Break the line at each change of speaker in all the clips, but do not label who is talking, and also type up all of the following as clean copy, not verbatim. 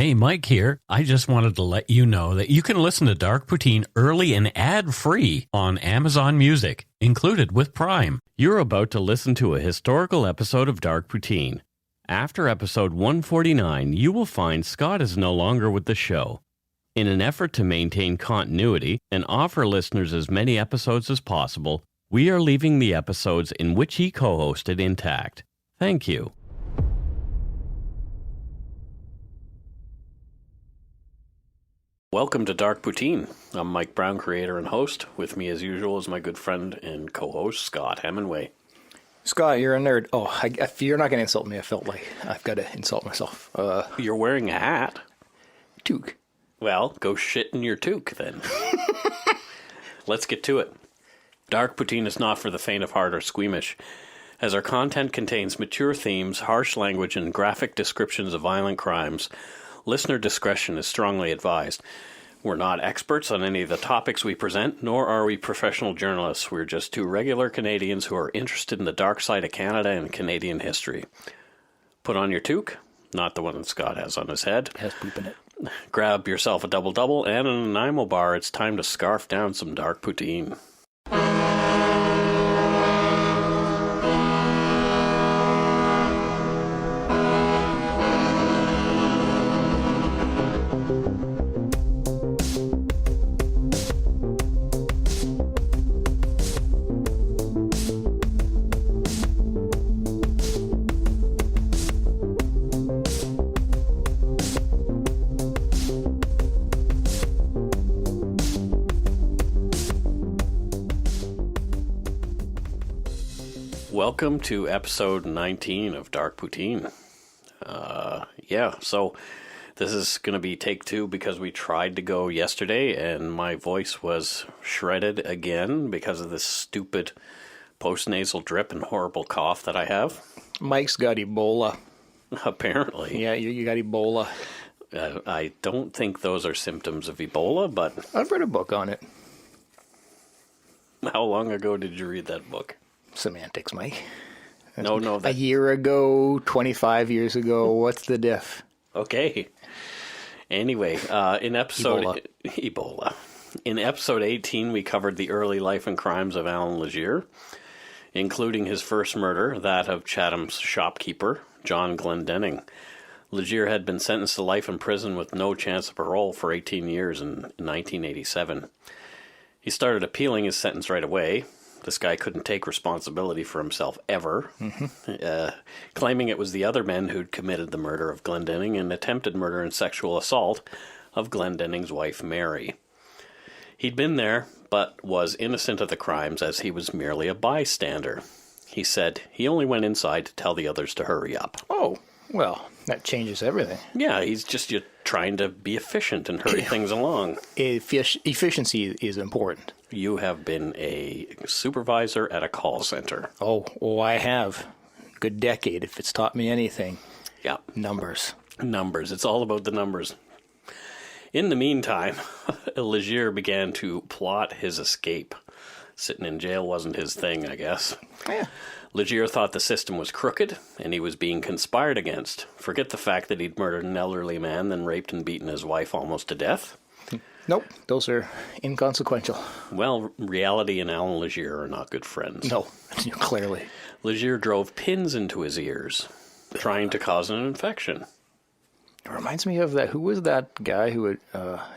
Hey, Mike here. I just wanted to let you know that you can listen to Dark Poutine early and ad-free on Amazon Music, included with Prime. You're about to listen to a historical episode of Dark Poutine. After episode 149, you will find Scott is no longer with the show. In an effort to maintain continuity and offer listeners as many episodes as possible, we are leaving the episodes in which he co-hosted intact. Thank you. Welcome to Dark Poutine. I'm Mike Brown, creator and host. With me, as usual, is my good friend and co-host, Scott Hemingway.
Scott, you're a nerd. Oh, you're not going to insult me. I felt like I've got to insult myself.
You're wearing a hat.
Toque.
Well, go shit in your toque, then. Let's get to it. Dark Poutine is not for the faint of heart or squeamish, as our content contains mature themes, harsh language, and graphic descriptions of violent crimes. Listener discretion is strongly advised. We're not experts on any of the topics we present, nor are we professional journalists. We're just two regular Canadians who are interested in the dark side of Canada and Canadian history. Put on your toque, not the one that Scott has on his head.
It has poop in it.
Grab yourself a double-double and an Nanaimo bar. It's time to scarf down some Dark Poutine. Welcome to episode 19 of Dark Poutine. So this is going to be take two because we tried to go yesterday and my voice was shredded again because of this stupid post-nasal drip and horrible cough that I have.
Mike's got Ebola.
Apparently.
Yeah, you got Ebola.
I don't think those are symptoms of Ebola, but...
I've read a book on it.
How long ago did you read that book?
Semantics, Mike.
No.
A year ago, 25 years ago, what's the diff?
Okay. Anyway, in episode... Ebola. In episode 18, we covered the early life and crimes of Allan Legere, including his first murder, that of Chatham's shopkeeper, John Glendenning. Legere had been sentenced to life in prison with no chance of parole for 18 years in 1987. He started appealing his sentence right away. This guy couldn't take responsibility for himself ever, claiming it was the other men who'd committed the murder of Glendenning and attempted murder and sexual assault of Glendenning's wife, Mary. He'd been there, but was innocent of the crimes as he was merely a bystander. He said he only went inside to tell the others to hurry up.
Oh, well, that changes everything.
Yeah, he's just trying to be efficient and hurry things along.
Efficiency is important.
You have been a supervisor at a call center.
Oh, I have. Good decade, if it's taught me anything.
Yeah.
Numbers.
It's all about the numbers. In the meantime, Legere began to plot his escape. Sitting in jail wasn't his thing, I guess.
Yeah.
Legere thought the system was crooked, and he was being conspired against. Forget the fact that he'd murdered an elderly man, then raped and beaten his wife almost to death.
Nope, those are inconsequential.
Well, reality and Allan Legere are not good friends.
No, clearly.
Legere drove pins into his ears, trying to cause an infection.
It reminds me of that. Who was that guy who would,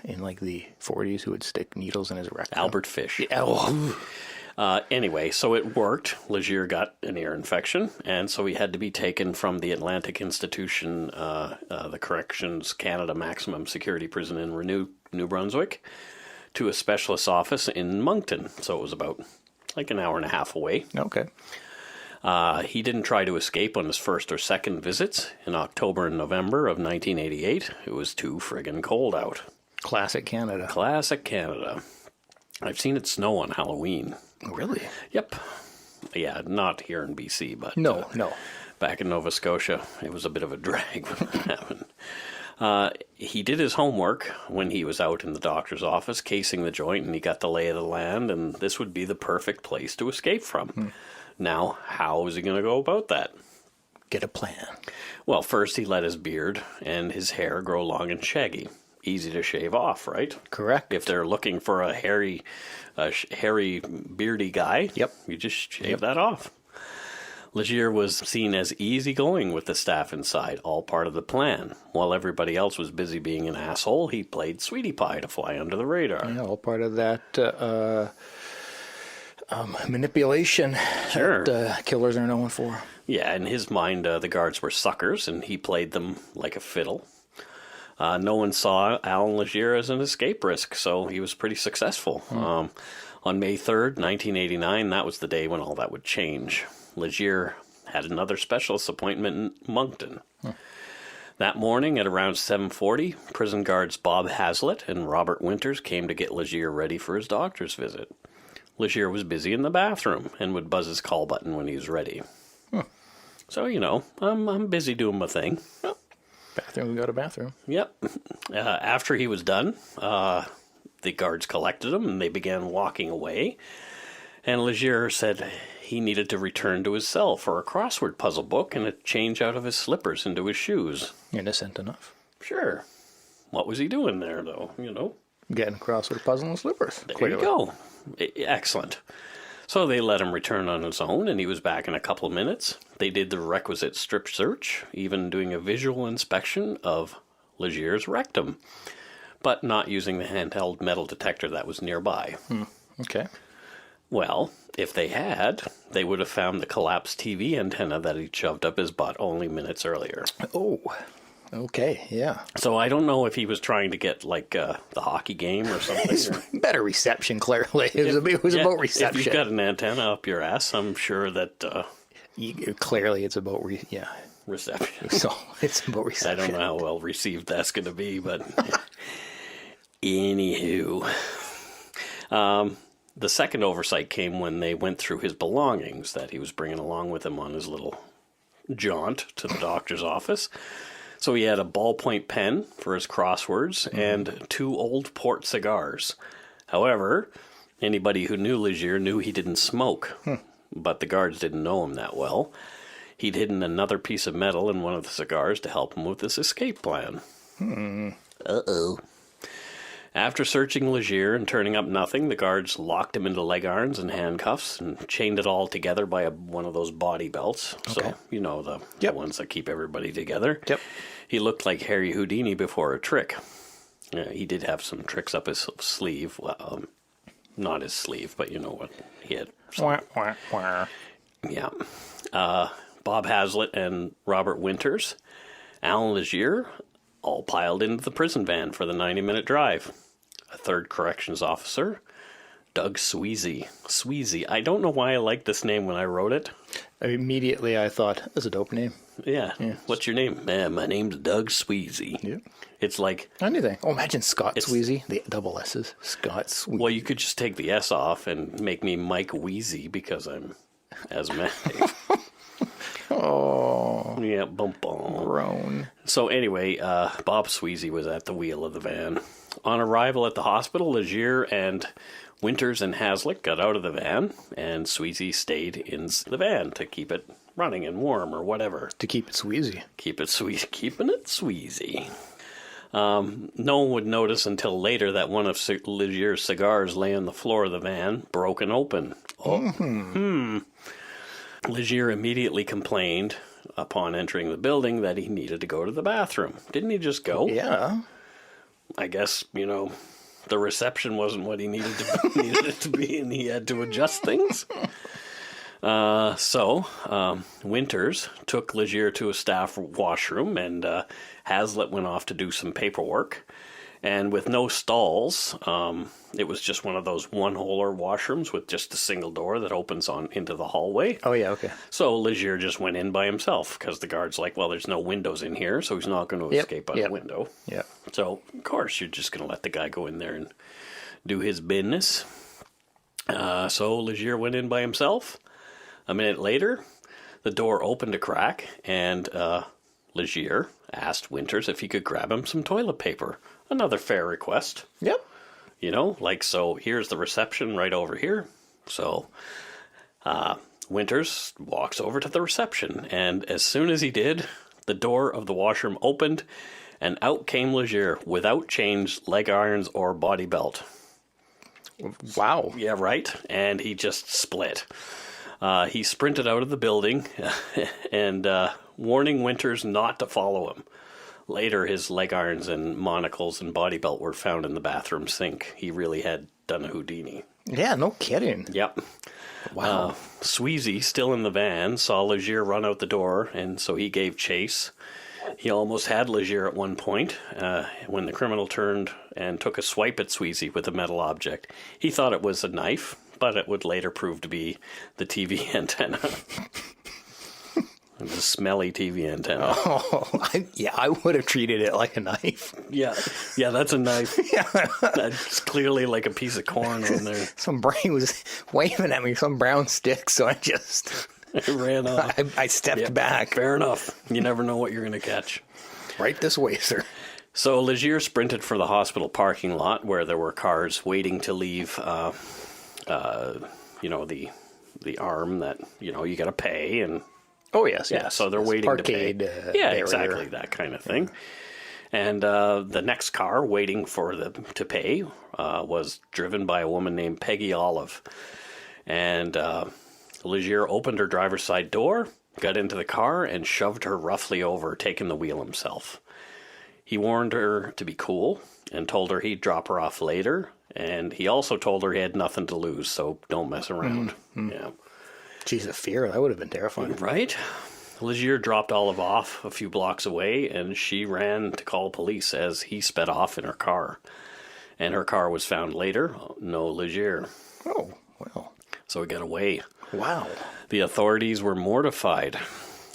in like the 40s, who would stick needles in his rectum?
Albert Fish.
Yeah,
Anyway, so it worked. Legere got an ear infection, and so he had to be taken from the Atlantic Institution, the Corrections Canada Maximum Security Prison in New Brunswick, to a specialist office in Moncton. So it was about like an hour and a half away.
Okay.
He didn't try to escape on his first or second visits in October and November of 1988. It was too friggin' cold out.
Classic Canada.
Classic Canada. I've seen it snow on Halloween.
Really?
Yep. Yeah, not here in BC, but...
No.
Back in Nova Scotia, it was a bit of a drag when that happened. He did his homework when he was out in the doctor's office, casing the joint, and he got the lay of the land, and this would be the perfect place to escape from. Now, how is he going to go about that?
get a plan.
Well, first he let his beard and his hair grow long and shaggy. Easy to shave off, right?
Correct.
If they're looking for a hairy, beardy guy,
Yep.
you just shave that off. Legere was seen as easygoing with the staff inside, all part of the plan. While everybody else was busy being an asshole, he played sweetie pie to fly under the radar.
Yeah, all part of that manipulation that killers are known for.
Yeah, in his mind, the guards were suckers, and he played them like a fiddle. No one saw Allan Legere as an escape risk, so he was pretty successful. On May 3rd, 1989, that was the day when all that would change. Legere had another specialist appointment in Moncton. That morning at around 7:40, prison guards Bob Hazlitt and Robert Winters came to get Legere ready for his doctor's visit. Legere was busy in the bathroom and would buzz his call button when he was ready. So, I'm busy doing my thing.
Bathroom, we got a bathroom.
Yep. After he was done, the guards collected him and they began walking away. And Legere said he needed to return to his cell for a crossword puzzle book and a change out of his slippers into his shoes.
Innocent enough.
Sure. What was he doing there, though?
Getting a crossword puzzle and slippers.
There you go. Excellent. So they let him return on his own, and he was back in a couple of minutes. They did the requisite strip search, even doing a visual inspection of Legere's rectum, but not using the handheld metal detector that was nearby.
Okay.
Well, if they had, they would have found the collapsed TV antenna that he'd shoved up his butt only minutes earlier.
Oh, okay, yeah.
So I don't know if he was trying to get, the hockey game or something.
Better reception, clearly. It was about reception.
If you've got an antenna up your ass, I'm sure that...
clearly, it's about
reception.
So it's about reception.
I don't know how well received that's going to be, but... Anywho... The second oversight came when they went through his belongings that he was bringing along with him on his little jaunt to the doctor's office. So he had a ballpoint pen for his crosswords and 2 old port cigars. However, anybody who knew Legere knew he didn't smoke, but the guards didn't know him that well. He'd hidden another piece of metal in one of the cigars to help him with this escape plan. Uh-oh. After searching Legere and turning up nothing, the guards locked him into leg irons and handcuffs and chained it all together by one of those body belts.
Okay.
So, the ones that keep everybody together.
Yep.
He looked like Harry Houdini before a trick. He did have some tricks up his sleeve. Well, not his sleeve, but you know what? He had some. Yeah. Bob Hazlitt and Robert Winters, Allan Legere, all piled into the prison van for the 90-minute drive. A third corrections officer, Doug Sweezy. I don't know why I liked this name when I wrote it.
Immediately I thought, that's a dope name.
Yeah. What's your name? My name's Doug Sweezy.
Yeah.
It's like...
Anything. Oh, imagine Scott Sweezy. The double S's. Scott Sweezy.
Well, you could just take the S off and make me Mike Wheezy because I'm asthmatic.
Oh.
Yeah, bump on.
Grown.
So anyway, Bob Sweezy was at the wheel of the van. On arrival at the hospital, Legere and Winters and Hazlitt got out of the van, and Sweezy stayed in the van to keep it running and warm or whatever.
To keep it Sweezy.
Keeping it Sweezy. No one would notice until later that one of Legere's cigars lay on the floor of the van, broken open. Legere immediately complained upon entering the building that he needed to go to the bathroom. Didn't he just go?
Yeah.
I guess, the reception wasn't what he needed it to be, and he had to adjust things. So Winters took Legere to a staff washroom, and Hazlitt went off to do some paperwork. And with no stalls, it was just one of those one-holer washrooms with just a single door that opens on into the hallway.
Oh, yeah, okay.
So Legere just went in by himself because the guard's like, well, there's no windows in here, so he's not going to escape out a window.
Yeah.
So, of course, you're just going to let the guy go in there and do his business. So Legere went in by himself. A minute later, the door opened a crack, and Legere asked Winters if he could grab him some toilet paper. Another fair request.
Yep.
So here's the reception right over here. So Winters walks over to the reception, and as soon as he did, the door of the washroom opened, and out came Legere without chains, leg irons, or body belt.
Wow.
Yeah, right? And he just split. He sprinted out of the building and warning Winters not to follow him. Later, his leg irons and monocles and body belt were found in the bathroom sink. He really had done a Houdini.
Yeah, no kidding.
Yep.
Wow.
Sweezy, still in the van, saw Legere run out the door, and so he gave chase. He almost had Legere at one point when the criminal turned and took a swipe at Sweezy with a metal object. He thought it was a knife, but it would later prove to be the TV antenna. The smelly TV antenna.
Oh, I would have treated it like a knife.
Yeah, that's a knife. Yeah. That's clearly like a piece of corn on there.
Some brain was waving at me, some brown stick, so I just...
It ran off.
I stepped back.
Fair enough. You never know what you're going to catch.
Right this way, sir.
So Legere sprinted for the hospital parking lot where there were cars waiting to leave, the arm that, you got to pay and...
Oh, yes.
So they're waiting
parkade,
to pay. Yeah, exactly, that kind of thing. And the next car waiting to pay was driven by a woman named Peggy Olive. And Legere opened her driver's side door, got into the car, and shoved her roughly over, taking the wheel himself. He warned her to be cool and told her he'd drop her off later. And he also told her he had nothing to lose, so don't mess around. Mm-hmm. Yeah.
Jeez, a fear. That would have been terrifying.
Right? Legere dropped Olive off a few blocks away, and she ran to call police as he sped off in her car. And her car was found later. No Legere.
Oh, well.
So he got away.
Wow.
The authorities were mortified.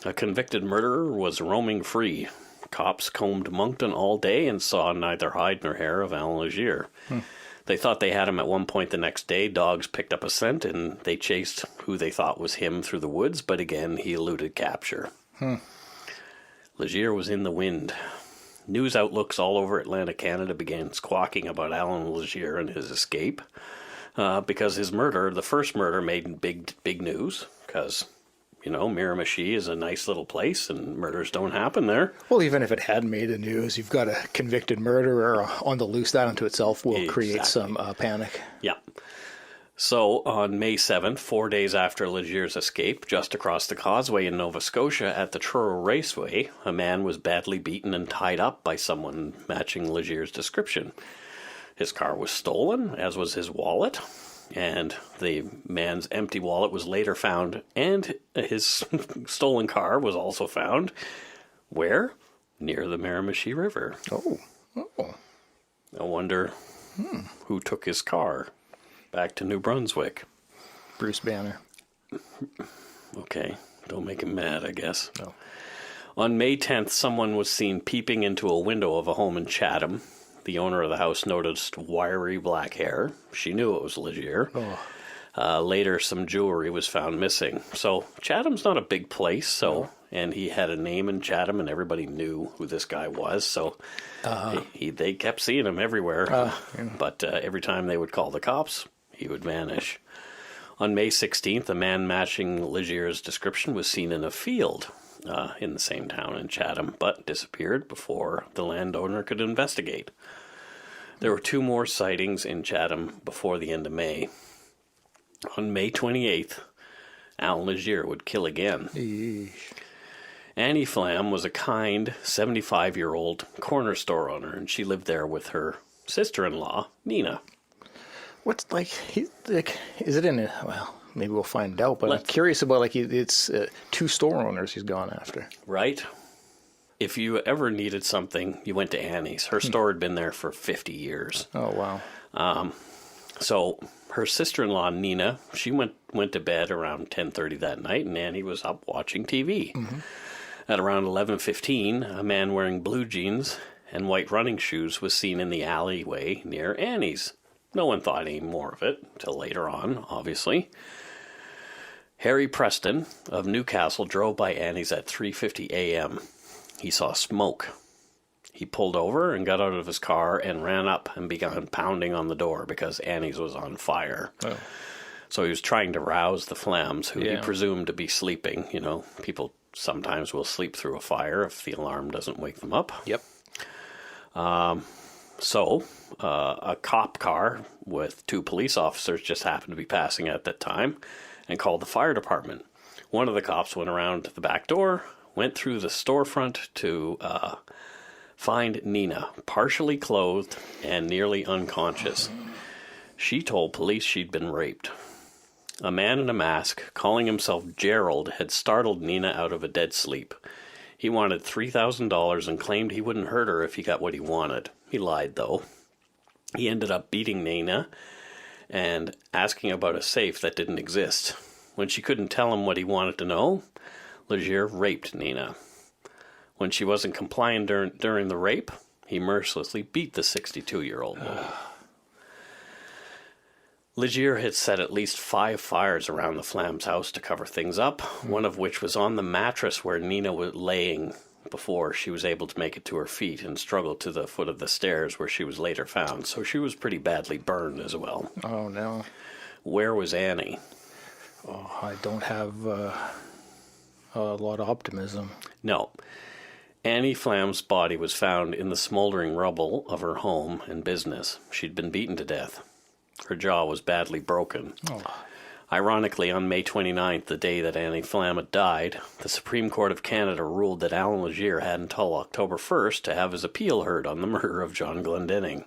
A convicted murderer was roaming free. Cops combed Moncton all day and saw neither hide nor hair of Allan Legere. They thought they had him at one point the next day. Dogs picked up a scent, and they chased who they thought was him through the woods, but again, he eluded capture. Legere was in the wind. News outlooks all over Atlantic Canada began squawking about Allan Legere and his escape, because his murder, the first murder, made big news, because... Miramichi is a nice little place, and murders don't happen there.
Well, even if it had made the news, you've got a convicted murderer on the loose. That unto itself will create some panic.
Yeah. So, on May 7th, 4 days after Legere's escape, just across the causeway in Nova Scotia at the Truro Raceway, a man was badly beaten and tied up by someone matching Legere's description. His car was stolen, as was his wallet. And the man's empty wallet was later found, and his stolen car was also found. Where? Near the Miramichi River.
Oh.
I wonder who took his car back to New Brunswick.
Bruce Banner.
Okay, don't make him mad, I guess.
No.
On May 10th, someone was seen peeping into a window of a home in Chatham. The owner of the house noticed wiry black hair. She knew it was Legere. Later, some jewelry was found missing. So Chatham's not a big place, and he had a name in Chatham, and everybody knew who this guy was. So they kept seeing him everywhere. But every time they would call the cops, he would vanish. On May 16th, a man matching Legere's description was seen in a field in the same town in Chatham, but disappeared before the landowner could investigate. There were 2 more sightings in Chatham before the end of May. On May 28th, Allan Legere would kill again.
Eesh.
Annie Flam was a kind 75-year-old corner store owner, and she lived there with her sister-in-law, Nina.
What's is it in a, well, maybe we'll find out, but I'm curious about, it's 2 store owners he's gone after.
Right. If you ever needed something, you went to Annie's. Her store had been there for 50 years.
Oh, wow.
So her sister-in-law, Nina, she went to bed around 10:30 that night, and Annie was up watching TV. Mm-hmm. At around 11:15, a man wearing blue jeans and white running shoes was seen in the alleyway near Annie's. No one thought any more of it till later on, obviously. Harry Preston of Newcastle drove by Annie's at 3:50 a.m. He saw smoke. He pulled over and got out of his car and ran up and began pounding on the door because Annie's was on fire. Oh. So he was trying to rouse the Flams, who he presumed to be sleeping. You know, people sometimes will sleep through a fire if the alarm doesn't wake them up.
Yep.
So a cop car with 2 police officers just happened to be passing at that time and called the fire department. One of the cops went around to the back door, went through the storefront to find Nina, partially clothed and nearly unconscious. She told police she'd been raped. A man in a mask, calling himself Gerald, had startled Nina out of a dead sleep. He wanted $3,000 and claimed he wouldn't hurt her if he got what he wanted. He lied, though. He ended up beating Nina and asking about a safe that didn't exist. When she couldn't tell him what he wanted to know, Legere raped Nina. When she wasn't compliant during the rape, he mercilessly beat the 62-year-old woman. Legere had set at least 5 fires around the Flam's house to cover things up, one of which was on the mattress where Nina was laying before she was able to make it to her feet and struggled to the foot of the stairs where she was later found. So she was pretty badly burned as well.
Oh, no.
Where was Annie?
Oh, I don't have a lot of optimism.
No. Annie Flam's body was found in the smoldering rubble of her home and business. She'd been beaten to death. Her jaw was badly broken. Oh. Ironically, on May 29th, the day that Annie Flam had died, the Supreme Court of Canada ruled that Allan Legere had until October 1st to have his appeal heard on the murder of John Glendenning.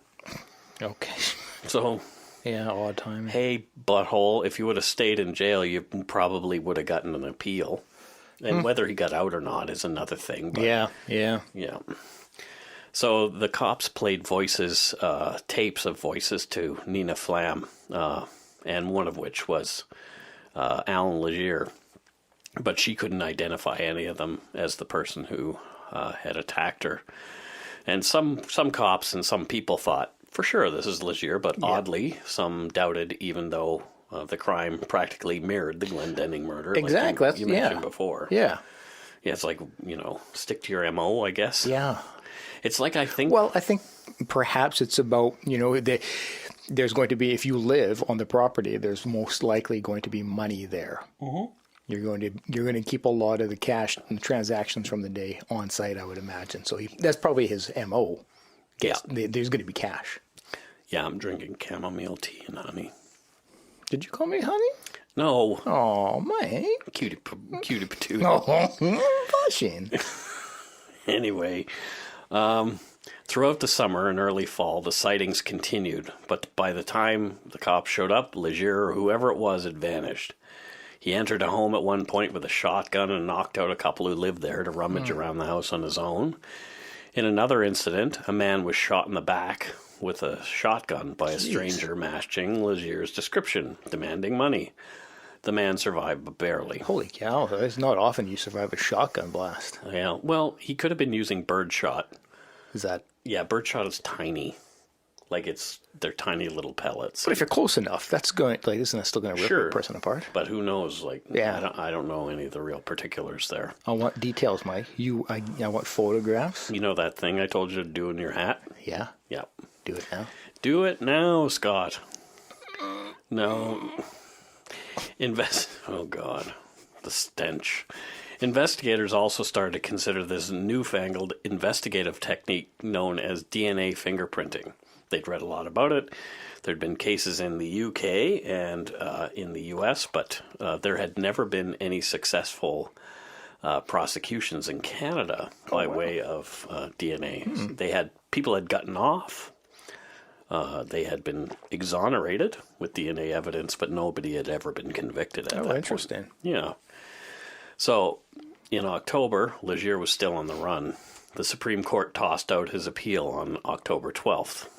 Okay.
So...
yeah, odd time.
Hey, butthole, if you would have stayed in jail, you probably would have gotten an appeal. And whether he got out or not is another thing. But,
yeah.
So the cops played tapes of voices to Nina Flam, and one of which was Allan Legere. But she couldn't identify any of them as the person who had attacked her. And some cops and some people thought, for sure, this is Legere, but oddly, some doubted, even though the crime practically mirrored the Glendenning murder.
Exactly.
Like you mentioned before.
Yeah.
Yeah, it's like, stick to your MO, I guess.
Yeah.
It's like, I think...
well, I think perhaps it's about, there's going to be, if you live on the property, there's most likely going to be money there. Mm-hmm. You're going to keep a lot of the cash and transactions from the day on site, I would imagine. So that's probably his MO.
Yeah.
There's going to be cash.
Yeah, I'm drinking chamomile tea and honey.
Did you call me honey?
No.
Oh, mate.
Cutie patootie.
Oh, blushing.
Anyway, throughout the summer and early fall, the sightings continued. But by the time the cops showed up, Legere, or whoever it was, had vanished. He entered a home at one point with a shotgun and knocked out a couple who lived there to rummage around the house on his own. In another incident, a man was shot in the back with a shotgun by a stranger matching Legere's description, demanding money. The man survived, but barely.
Holy cow, it's not often you survive a shotgun blast.
Yeah, well, he could have been using birdshot.
Is that...
yeah, birdshot is tiny. Like, they're tiny little pellets.
But if you're close enough, that's going, isn't that still going to rip a person apart?
But who knows? I don't know any of the real particulars there.
I want details, Mike. I want photographs.
You know that thing I told you to do in your hat?
Yeah.
Yeah.
Do it now.
Do it now, Scott. No. Oh, God. The stench. Investigators also started to consider this newfangled investigative technique known as DNA fingerprinting. They'd read a lot about it. There'd been cases in the UK and in the US, but there had never been any successful prosecutions in Canada by way of DNA. People had gotten off. They had been exonerated with DNA evidence, but nobody had ever been convicted at that point.
Interesting.
Yeah. So, in October, Legere was still on the run. The Supreme Court tossed out his appeal on October 12th.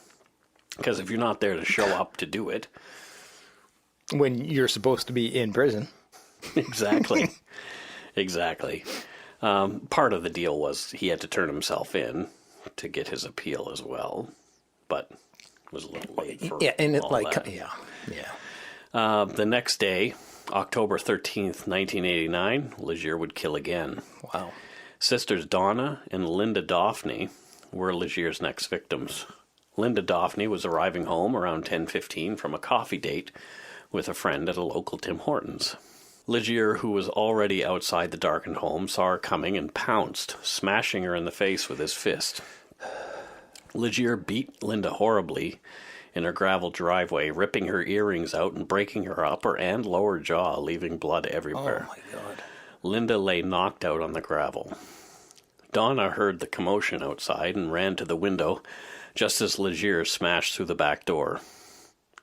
Because if you're not there to show up to do it...
when you're supposed to be in prison.
Exactly. Exactly. Part of the deal was he had to turn himself in to get his appeal as well. But it was a little late for that.
Yeah.
The next day, October 13th, 1989, Legere would kill again.
Wow.
Sisters Donna and Linda Daphne were Legere's next victims. Linda Daphne was arriving home around 10:15 from a coffee date with a friend at a local Tim Hortons. Legere, who was already outside the darkened home, saw her coming and pounced, smashing her in the face with his fist. Legere beat Linda horribly in her gravel driveway, ripping her earrings out and breaking her upper and lower jaw, leaving blood everywhere.
Oh, my God.
Linda lay knocked out on the gravel. Donna heard the commotion outside and ran to the window just as Legere smashed through the back door.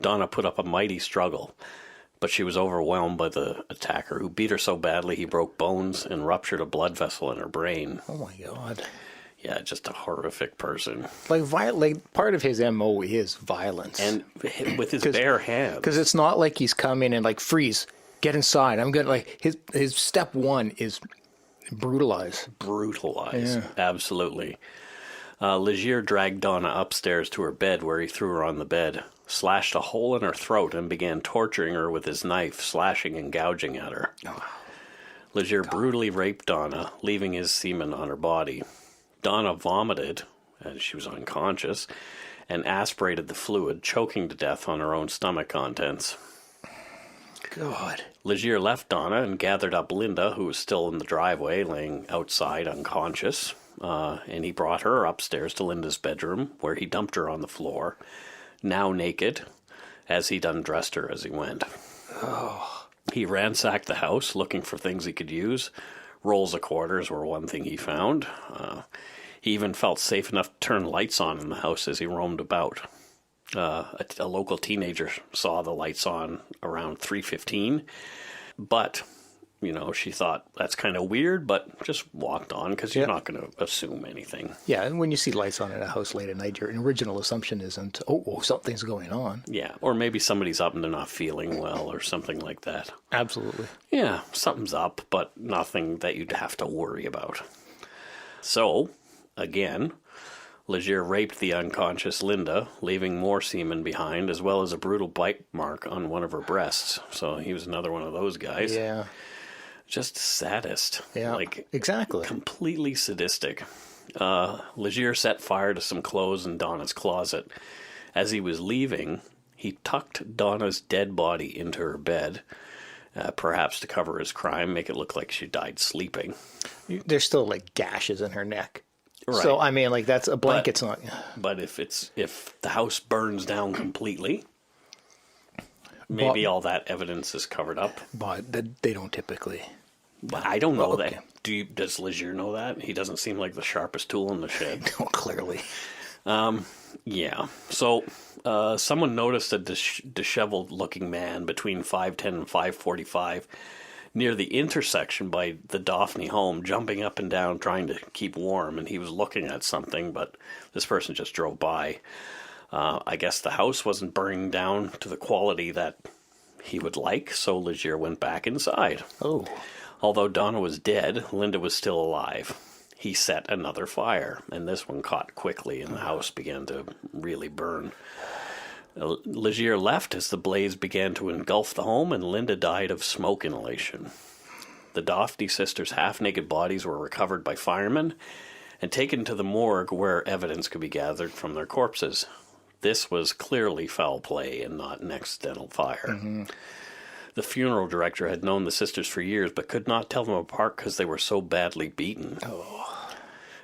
Donna put up a mighty struggle, but she was overwhelmed by the attacker, who beat her so badly he broke bones and ruptured a blood vessel in her brain.
Oh, my God.
Yeah, just a horrific person.
Like part of his MO is violence.
And with his bare hands.
Because it's not like he's come in and like, freeze, get inside. I'm good. Like his step one is brutalize.
Brutalize,
Yeah.
absolutely. Legere dragged Donna upstairs to her bed, where he threw her on the bed, slashed a hole in her throat, and began torturing her with his knife, slashing and gouging at her. Legere brutally raped Donna, leaving his semen on her body. Donna vomited, as she was unconscious, and aspirated the fluid, choking to death on her own stomach contents.
God.
Legere left Donna and gathered up Linda, who was still in the driveway, laying outside unconscious, and he brought her upstairs to Linda's bedroom, where he dumped her on the floor, now naked, as he'd undressed her as he went.
Oh.
He ransacked the house, looking for things he could use. Rolls of quarters were one thing he found. He even felt safe enough to turn lights on in the house as he roamed about. A local teenager saw the lights on around 3:15, but, she thought that's kind of weird, but just walked on because you're not going to assume anything.
Yeah, and when you see lights on in a house late at night, your original assumption isn't, oh, something's going on.
Yeah, or maybe somebody's up and they're not feeling well or something like that.
Absolutely.
Yeah, something's up, but nothing that you'd have to worry about. So, again, Legere raped the unconscious Linda, leaving more semen behind, as well as a brutal bite mark on one of her breasts. So he was another one of those guys.
Yeah.
Just sadist.
Yeah, exactly.
Completely sadistic. Legere set fire to some clothes in Donna's closet. As he was leaving, he tucked Donna's dead body into her bed, perhaps to cover his crime, make it look like she died sleeping.
There's still like gashes in her neck.
Right.
So, I mean, like that's a blanket's not.
But if the house burns down completely, maybe all that evidence is covered up.
But they don't typically.
But I don't know that. Does Legere know that? He doesn't seem like the sharpest tool in the shed.
No, clearly.
Yeah. So someone noticed a disheveled-looking man between 5:10 and 5:45 near the intersection by the Daphne home, jumping up and down, trying to keep warm, and he was looking at something, but this person just drove by. I guess the house wasn't burning down to the quality that he would like, so Legere went back inside.
Oh.
Although Donna was dead, Linda was still alive. He set another fire, and this one caught quickly, and the house began to really burn. Legere left as the blaze began to engulf the home, and Linda died of smoke inhalation. The Daphne sisters' half-naked bodies were recovered by firemen and taken to the morgue where evidence could be gathered from their corpses. This was clearly foul play and not an accidental fire. Mm-hmm. The funeral director had known the sisters for years, but could not tell them apart because they were so badly beaten. Oh.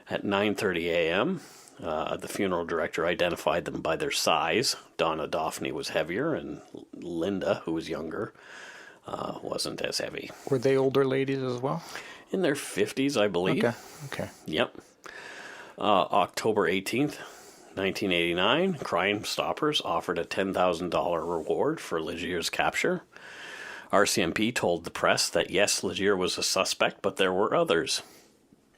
At 9:30 a.m., the funeral director identified them by their size. Donna Daphne was heavier, and Linda, who was younger, wasn't as heavy.
Were they older ladies as well?
In their 50s, I believe.
Okay.
Yep. October 18th, 1989, Crime Stoppers offered a $10,000 reward for Legere's capture. RCMP told the press that yes, Legere was a suspect, but there were others.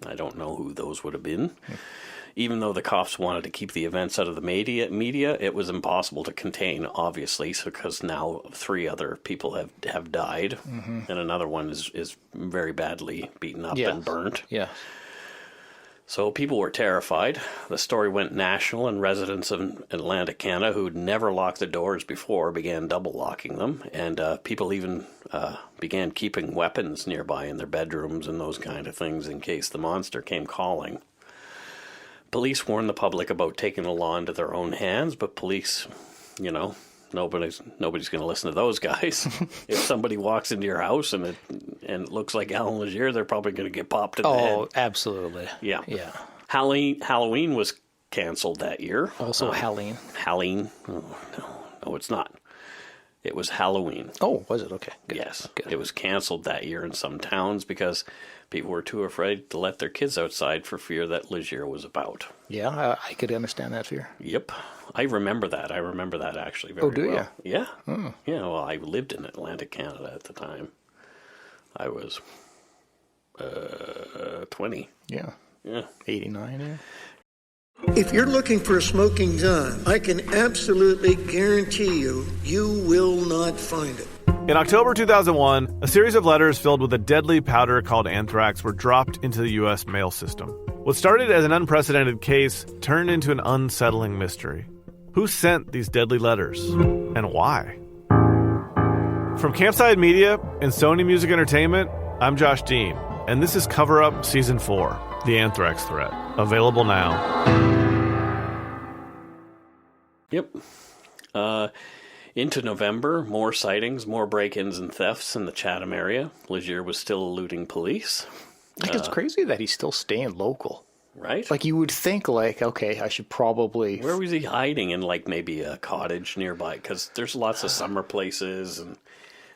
I don't know who those would have been. Even though the cops wanted to keep the events out of the media, it was impossible to contain, obviously, because now 3 other people have died, and another one is very badly beaten up and burnt.
Yeah.
So people were terrified. The story went national, and residents of Atlantic Canada who'd never locked the doors before began double locking them, and people even began keeping weapons nearby in their bedrooms and those kind of things in case the monster came calling. Police warned the public about taking the law into their own hands, but police, nobody's going to listen to those guys. If somebody walks into your house and it looks like Allan Legere, they're probably going to get popped in the head.
Oh, absolutely.
Yeah.
Yeah.
Halloween was canceled that year.
Also Halloween.
Halloween. Oh, no, it's not. It was Halloween.
Oh, was it? Okay.
Good. Yes. Good. It was canceled that year in some towns because people were too afraid to let their kids outside for fear that Legere was about.
Yeah, I could understand that fear.
Yep. I remember that. Actually very well.
Oh, do you?
Yeah. Oh. Yeah, well, I lived in Atlantic Canada at the time. I was 20.
Yeah.
Yeah.
89, yeah.
If you're looking for a smoking gun, I can absolutely guarantee you, you will not find it.
In October 2001, a series of letters filled with a deadly powder called anthrax were dropped into the U.S. mail system. What started as an unprecedented case turned into an unsettling mystery. Who sent these deadly letters? And why? From Campside Media and Sony Music Entertainment, I'm Josh Dean, and this is Cover Up Season 4. The Anthrax Threat. Available now.
Yep. Into November, more sightings, more break-ins and thefts in the Chatham area. Legere was still eluding police.
Like, it's crazy that he's still staying local.
Right?
Like, you would think, like, okay, I should probably...
Where was he hiding? In, like, maybe a cottage nearby? Because there's lots of summer places and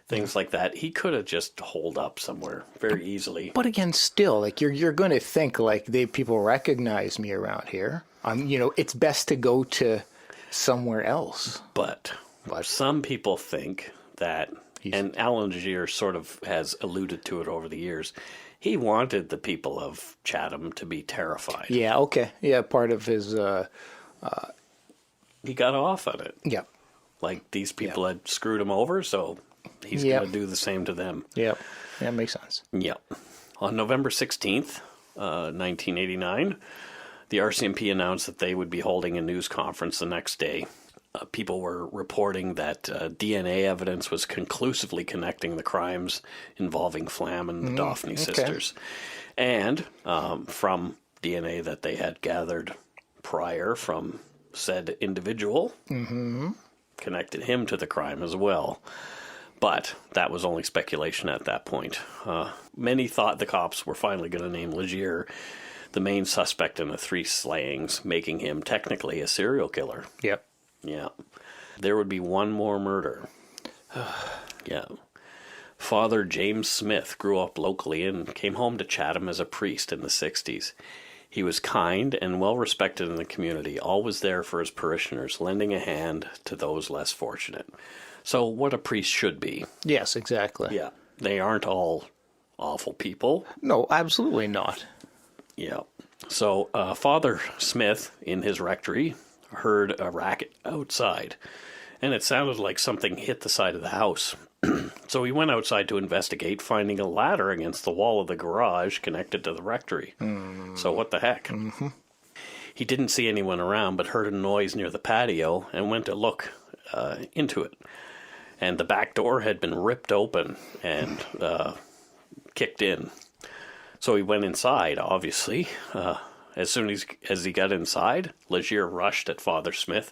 things like that. He could have just holed up somewhere very easily.
But again, still, like, you're going to think, like, people recognize me around here. It's best to go to somewhere else.
But some people think that, and Allan Legere sort of has alluded to it over the years, he wanted the people of Chatham to be terrified.
Yeah, okay. Yeah, part of his...
He got off on it.
Yeah.
Like, these people had screwed him over, so he's going to do the same to them.
Yeah, that makes sense.
Yep. On November 16th, 1989, the RCMP announced that they would be holding a news conference the next day. People were reporting that DNA evidence was conclusively connecting the crimes involving Flam and the Daphne sisters. And from DNA that they had gathered prior from said individual, connected him to the crime as well. But that was only speculation at that point. Many thought the cops were finally going to name Legere the main suspect in the 3 slayings, making him technically a serial killer.
Yep.
Yeah. There would be one more murder. Yeah. Father James Smith grew up locally and came home to Chatham as a priest in the 60s. He was kind and well respected in the community, always there for his parishioners, lending a hand to those less fortunate. So what a priest should be.
Yes, exactly.
Yeah. They aren't all awful people.
No, absolutely not.
Yeah. So Father Smith, in his rectory, heard a racket outside, and it sounded like something hit the side of the house. So he went outside to investigate, finding a ladder against the wall of the garage connected to the rectory. So what the heck? He didn't see anyone around, but heard a noise near the patio and went to look into it. And the back door had been ripped open and kicked in. So he went inside, obviously. As soon as he got inside, Legere rushed at Father Smith,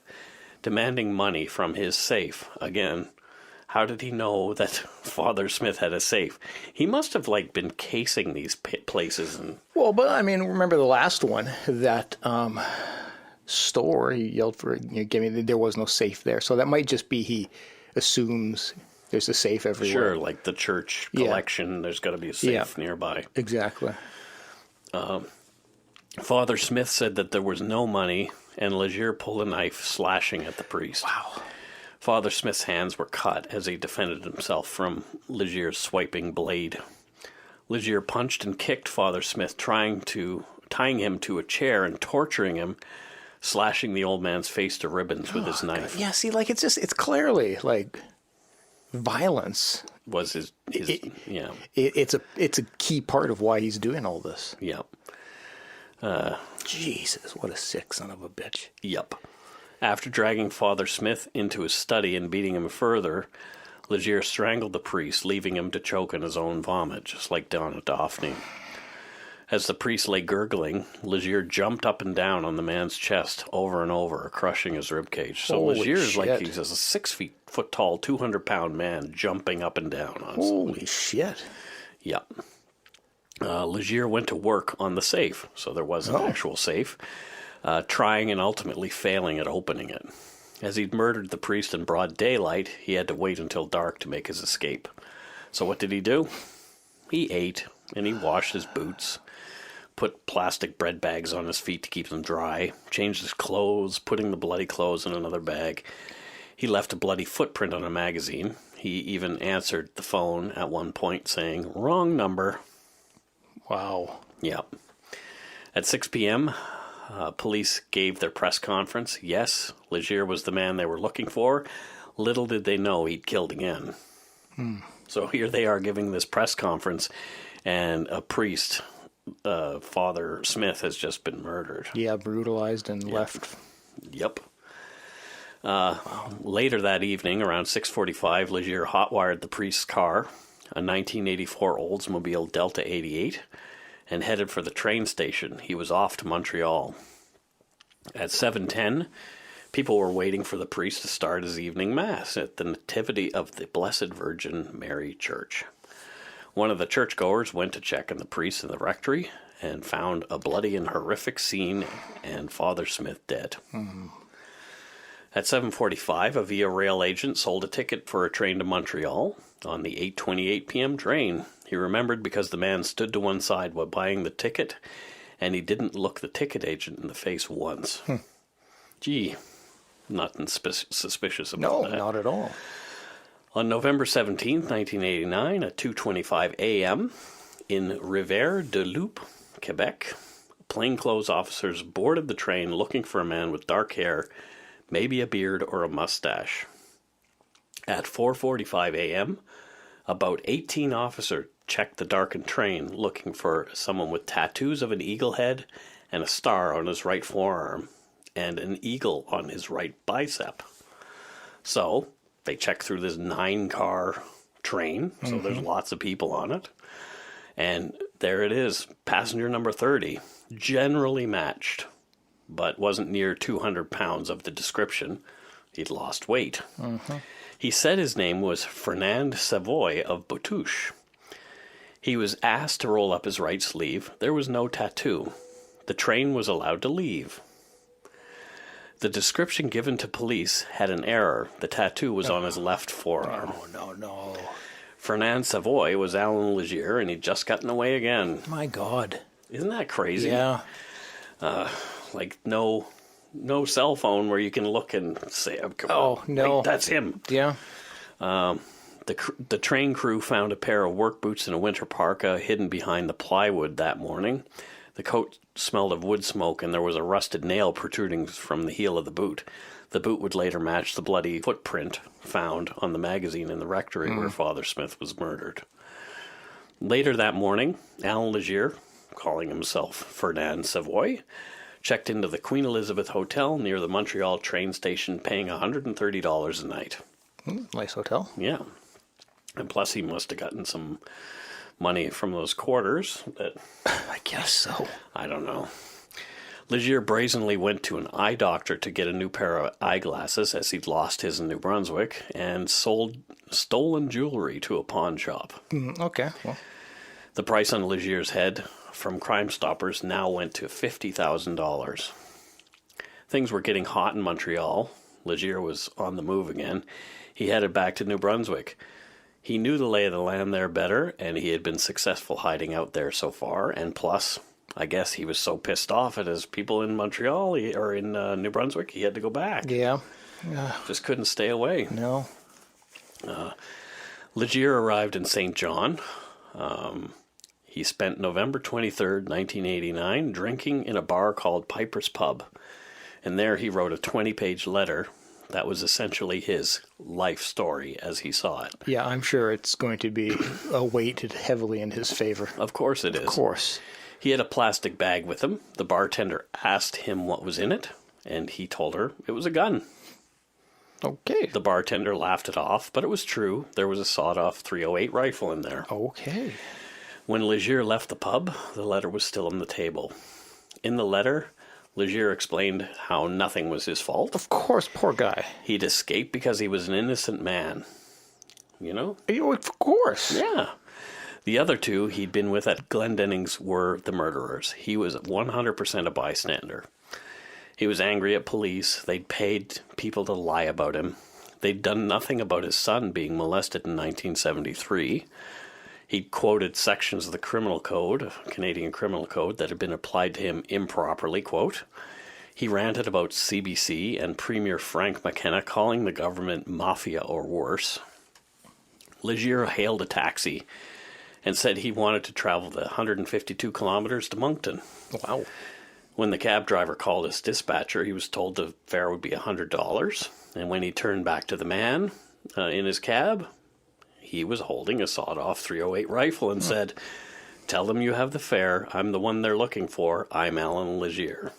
demanding money from his safe. Again, how did he know that Father Smith had a safe? He must have, like, been casing these places.
Well, but, I mean, remember the last one, that store, he yelled for, there was no safe there. So that might just be he assumes there's a safe everywhere.
Sure, like the church collection, there's got to be a safe nearby.
Exactly.
Father Smith said that there was no money, and Legere pulled a knife, slashing at the priest. Wow. Father Smith's hands were cut as he defended himself from Legere's swiping blade. Legere punched and kicked Father Smith, tying him to a chair and torturing him, slashing the old man's face to ribbons with his knife.
God. Yeah, see, like, it's clearly, like, violence.
Was his yeah.
It's a key part of why he's doing all this.
Yep.
Jesus, what a sick son of a bitch.
Yep. After dragging Father Smith into his study and beating him further, Legere strangled the priest, leaving him to choke on his own vomit, just like Donna Daphne. As the priest lay gurgling, Legere jumped up and down on the man's chest over and over, crushing his ribcage. So Legere's like he's a 6 foot tall, 200-pound man jumping up and down on somebody.
Holy shit.
Yep. Legere went to work on the safe, so there was an actual safe, trying and ultimately failing at opening it. As he'd murdered the priest in broad daylight, he had to wait until dark to make his escape. So what did he do? He ate, and he washed his boots, put plastic bread bags on his feet to keep them dry, changed his clothes, putting the bloody clothes in another bag. He left a bloody footprint on a magazine. He even answered the phone at one point saying, "Wrong number."
Wow.
Yep. At 6 p.m., police gave their press conference. Yes, Legere was the man they were looking for. Little did they know he'd killed again. So here they are giving this press conference, and a priest, Father Smith, has just been murdered.
Yeah, brutalized and left.
Yep. Later that evening, around 6:45, Legere hotwired the priest's car, a 1984 Oldsmobile Delta 88, and headed for the train station. He was off to Montreal. At 7:10, people were waiting for the priest to start his evening mass at the Nativity of the Blessed Virgin Mary Church. One of the churchgoers went to check on the priest in the rectory and found a bloody and horrific scene and Father Smith dead. At 7:45, a Via Rail agent sold a ticket for a train to Montreal on the 8:28 p.m. train. He remembered because the man stood to one side while buying the ticket, and he didn't look the ticket agent in the face once. Gee, nothing suspicious about that.
No, not at all.
On November 17th, 1989, at 2:25 a.m., in Rivière-du-Loup, Quebec, plainclothes officers boarded the train looking for a man with dark hair, maybe a beard or a mustache. At 4:45 a.m., about 18 officers checked the darkened train looking for someone with tattoos of an eagle head and a star on his right forearm and an eagle on his right bicep. So they checked through this 9-car train, so there's lots of people on it. And there it is, passenger number 30, generally matched, but wasn't near 200 pounds of the description. He'd lost weight. He said his name was Fernand Savoy of Boutouche. He was asked to roll up his right sleeve. There was no tattoo. The train was allowed to leave. The description given to police had an error. The tattoo was on his left forearm.
No.
Fernand Savoy was Allan Legere, and he'd just gotten away again.
My God.
Isn't that crazy?
Yeah.
Like no cell phone where you can look and say,
no.
Wait, that's him.
Yeah.
The train crew found a pair of work boots and a winter parka hidden behind the plywood that morning. The coat smelled of wood smoke, and there was a rusted nail protruding from the heel of the boot. The boot would later match the bloody footprint found on the magazine in the rectory where Father Smith was murdered. Later that morning, Allan Legere, calling himself Fernand Savoy, checked into the Queen Elizabeth Hotel near the Montreal train station, paying $130 a night.
Nice hotel.
Yeah. And plus he must have gotten some money from those quarters.
I guess so.
I don't know. Legere brazenly went to an eye doctor to get a new pair of eyeglasses, as he'd lost his in New Brunswick, and sold stolen jewelry to a pawn shop.
Okay. Well.
The price on Legere's head from Crime Stoppers now went to $50,000. Things were getting hot in Montreal. Legere was on the move again. He headed back to New Brunswick. He knew the lay of the land there better, and he had been successful hiding out there so far. And plus, I guess he was so pissed off at his people in Montreal or in New Brunswick, he had to go back.
Yeah.
Just couldn't stay away.
No.
Legere arrived in St. John. He spent November 23rd, 1989, drinking in a bar called Piper's Pub. And there he wrote a 20-page letter that was essentially his life story as he saw it.
Yeah, I'm sure it's going to be weighted heavily in his favor.
Of course it is.
Of course.
He had a plastic bag with him. The bartender asked him what was in it, and he told her it was a gun.
Okay.
The bartender laughed it off, but it was true. There was a sawed-off .308 rifle in there.
Okay.
When Legere left the pub, the letter was still on the table. In the letter, Legere explained how nothing was his fault.
Of course, poor guy.
He'd escaped because he was an innocent man. You know?
Of course.
Yeah. The other two he'd been with at Glendenning's were the murderers. He was 100% a bystander. He was angry at police. They'd paid people to lie about him. They'd done nothing about his son being molested in 1973. He'd quoted sections of the criminal code, Canadian criminal code, that had been applied to him improperly, quote. He ranted about CBC and Premier Frank McKenna calling the government mafia or worse. Legere hailed a taxi and said he wanted to travel the 152 kilometers to Moncton.
Wow.
When the cab driver called his dispatcher, he was told the fare would be $100. And when he turned back to the man in his cab, he was holding a sawed-off .308 rifle and said, "Tell them you have the fare. I'm the one they're looking for. I'm Allan Legere."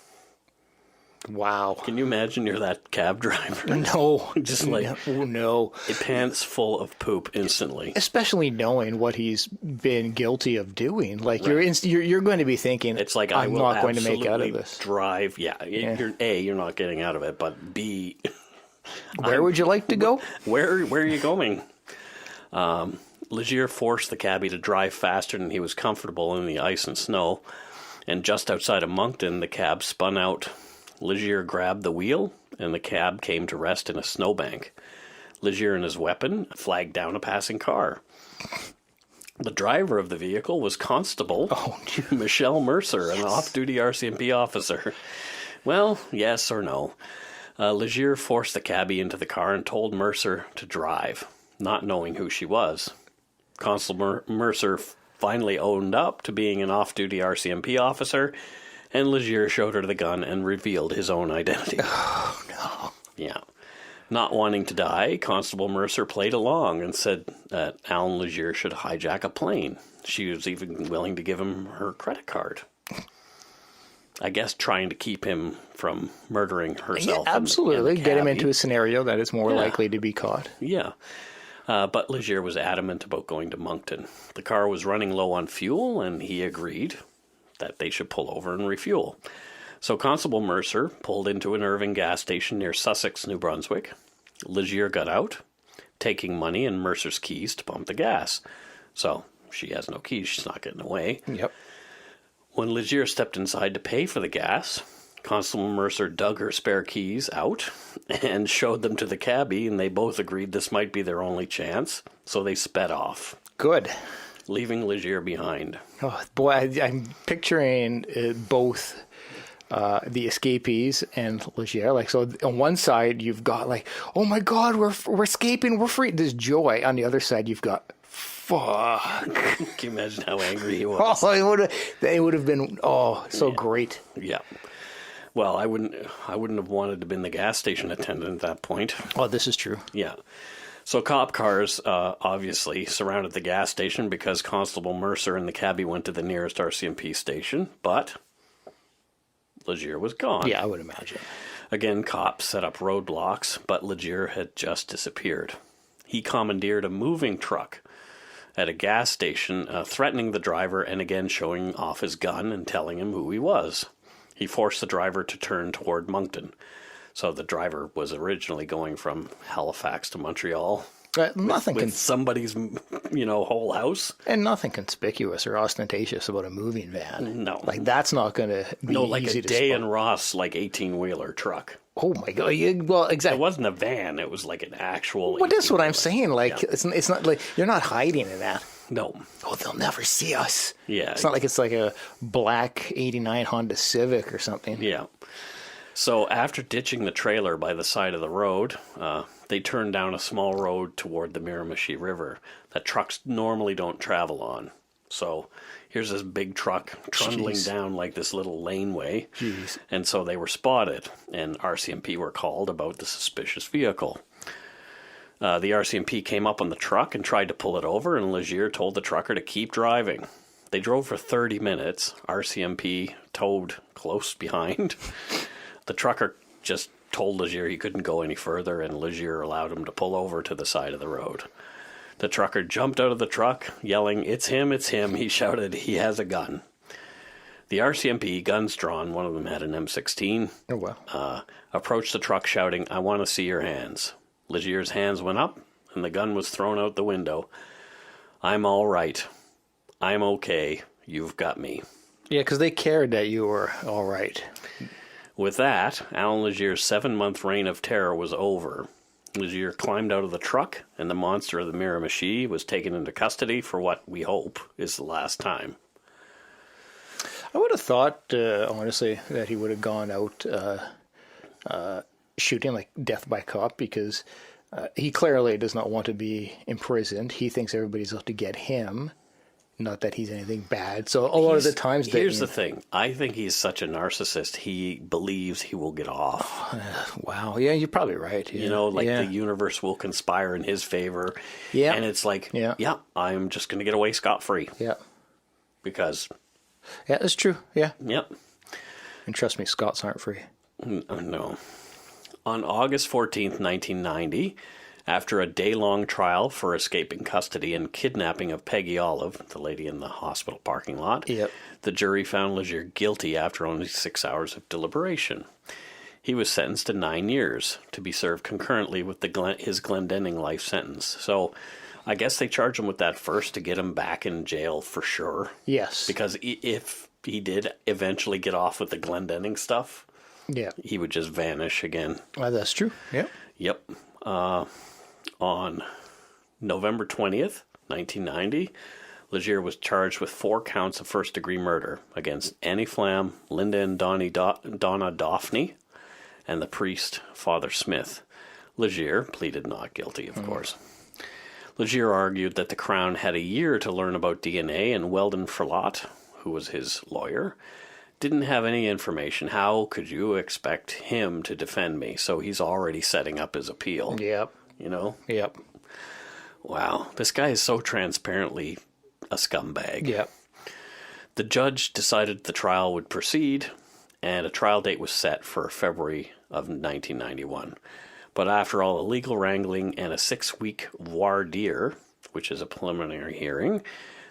Wow.
Can you imagine you're that cab driver?
No.
Just like,
oh, no.
Pants full of poop instantly.
Especially knowing what he's been guilty of doing. Like,
Right.
you're going to be thinking,
It's like,
I'm
I will
not going to make out of
absolutely
this.
drive. Yeah. You're not getting out of it, but B,
Where would you like to go?
where are you going? Legere forced the cabbie to drive faster than he was comfortable in the ice and snow, and just outside of Moncton, the cab spun out. Legere grabbed the wheel, and the cab came to rest in a snowbank. Legere and his weapon flagged down a passing car. The driver of the vehicle was Constable Michelle Mercer, an off-duty RCMP officer. Well, yes or no. Legere forced the cabbie into the car and told Mercer to drive, not knowing who she was. Constable Mercer finally owned up to being an off-duty RCMP officer, and Legere showed her the gun and revealed his own identity.
Oh, no.
Yeah. Not wanting to die, Constable Mercer played along and said that Allan Legere should hijack a plane. She was even willing to give him her credit card. I guess trying to keep him from murdering herself.
Yeah, absolutely.
and the
Get him
cabbie.
into a scenario that is more likely to be caught.
Yeah. But Legere was adamant about going to Moncton. The car was running low on fuel, and he agreed that they should pull over and refuel. So Constable Mercer pulled into an Irving gas station near Sussex, New Brunswick. Legere got out, taking money and Mercer's keys to pump the gas. So she has no keys, she's not getting away.
Yep.
When Legere stepped inside to pay for the gas, Constable Mercer dug her spare keys out and showed them to the cabbie, and they both agreed this might be their only chance, so they sped off,
Good.
leaving Legere behind.
Oh, boy, I'm picturing both the escapees and Legere. Like, so on one side, you've got like, oh my God, we're escaping, we're free. There's joy. On the other side, you've got, fuck.
Can you imagine how angry he was?
Oh, they would have been, so great.
Yeah. Well, I wouldn't have wanted to have been the gas station attendant at that point.
Oh, this is true.
Yeah. So cop cars obviously surrounded the gas station because Constable Mercer and the cabbie went to the nearest RCMP station, but Legere was gone.
Yeah, I would imagine.
Again, cops set up roadblocks, but Legere had just disappeared. He commandeered a moving truck at a gas station, threatening the driver and again showing off his gun and telling him who he was. He forced the driver to turn toward Moncton. So the driver was originally going from Halifax to Montreal.
Nothing
with somebody's, whole house.
And nothing conspicuous or ostentatious about a moving van.
No.
Like, that's not going to be
like
easy
a
to
Day
spot.
and Ross, 18-wheeler truck.
Oh my God! Well, exactly.
It wasn't a van; it was like an actual.
Well, that's what I'm
18-wheeler.
saying. Like,
Yeah.
it's not like you're not hiding in that.
No.
Oh, they'll never see us.
Yeah.
It's not like it's like a black '89 Honda Civic or something.
Yeah. So after ditching the trailer by the side of the road, they turned down a small road toward the Miramichi River that trucks normally don't travel on. So here's this big truck trundling
Jeez.
down like this little laneway.
Jeez.
And so they were spotted, and RCMP were called about the suspicious vehicle. The RCMP came up on the truck and tried to pull it over, and Legere told the trucker to keep driving. They drove for 30 minutes. RCMP towed close behind. The trucker just told Legere he couldn't go any further, and Legere allowed him to pull over to the side of the road. The trucker jumped out of the truck, yelling, "It's him, it's him." He shouted, "He has a gun." The RCMP, guns drawn, one of them had an M16,
Oh, well.
approached the truck shouting, "I want to see your hands." Legere's hands went up, and the gun was thrown out the window. "I'm all right. I'm okay. You've got me."
Yeah, because they cared that you were all right.
With that, Allan Legere's 7-month reign of terror was over. Legere climbed out of the truck, and the monster of the Miramichi was taken into custody for what we hope is the last time.
I would have thought, honestly, that he would have gone out shooting like death by cop, because he clearly does not want to be imprisoned. He thinks everybody's out to get him, not that he's anything bad. So a lot of the times...
Here's the thing. I think he's such a narcissist, he believes he will get off.
Wow. Yeah, you're probably right. Yeah.
You know, like the universe will conspire in his favor.
Yeah.
And it's like, yeah I'm just going to get away scot-free.
Yeah.
Because...
Yeah, that's true. Yeah.
Yep.
And trust me, Scots aren't free.
No. On August 14th, 1990, after a day-long trial for escaping custody and kidnapping of Peggy Olive, the lady in the hospital parking lot, the jury found Legere guilty after only 6 hours of deliberation. He was sentenced to 9 years to be served concurrently with his Glendenning life sentence. So I guess they charged him with that first to get him back in jail for sure.
Yes.
Because if he did eventually get off with the Glendenning stuff, he would just vanish again.
That's true. Yeah.
Yep. On November 20th, 1990, Legere was charged with 4 counts of first-degree murder against Annie Flam, Linda and Donna Daphne, and the priest, Father Smith. Legere pleaded not guilty, of course. Legere argued that the Crown had a year to learn about DNA, and Weldon Ferlot, who was his lawyer, didn't have any information. How could you expect him to defend me? So he's already setting up his appeal.
Yep.
You know?
Yep.
Wow. This guy is so transparently a scumbag.
Yep.
The judge decided the trial would proceed, and a trial date was set for February of 1991. But after all the legal wrangling and a 6-week voir dire, which is a preliminary hearing,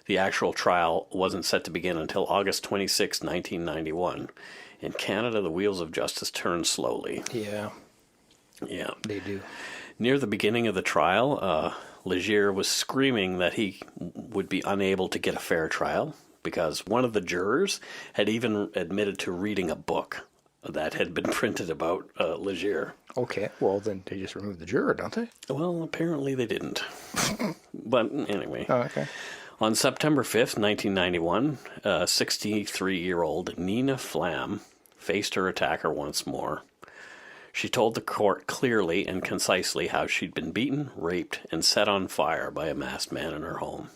the actual trial wasn't set to begin until August 26, 1991. In Canada, the wheels of justice turn slowly.
Yeah.
Yeah.
They do.
Near the beginning of the trial, Legere was screaming that he would be unable to get a fair trial because one of the jurors had even admitted to reading a book that had been printed about Legere.
Okay, well then they just remove the juror, don't they?
Well, apparently they didn't. But anyway.
Oh, okay.
On September 5th, 1991, 63-year-old Nina Flam faced her attacker once more. She told the court clearly and concisely how she'd been beaten, raped, and set on fire by a masked man in her home.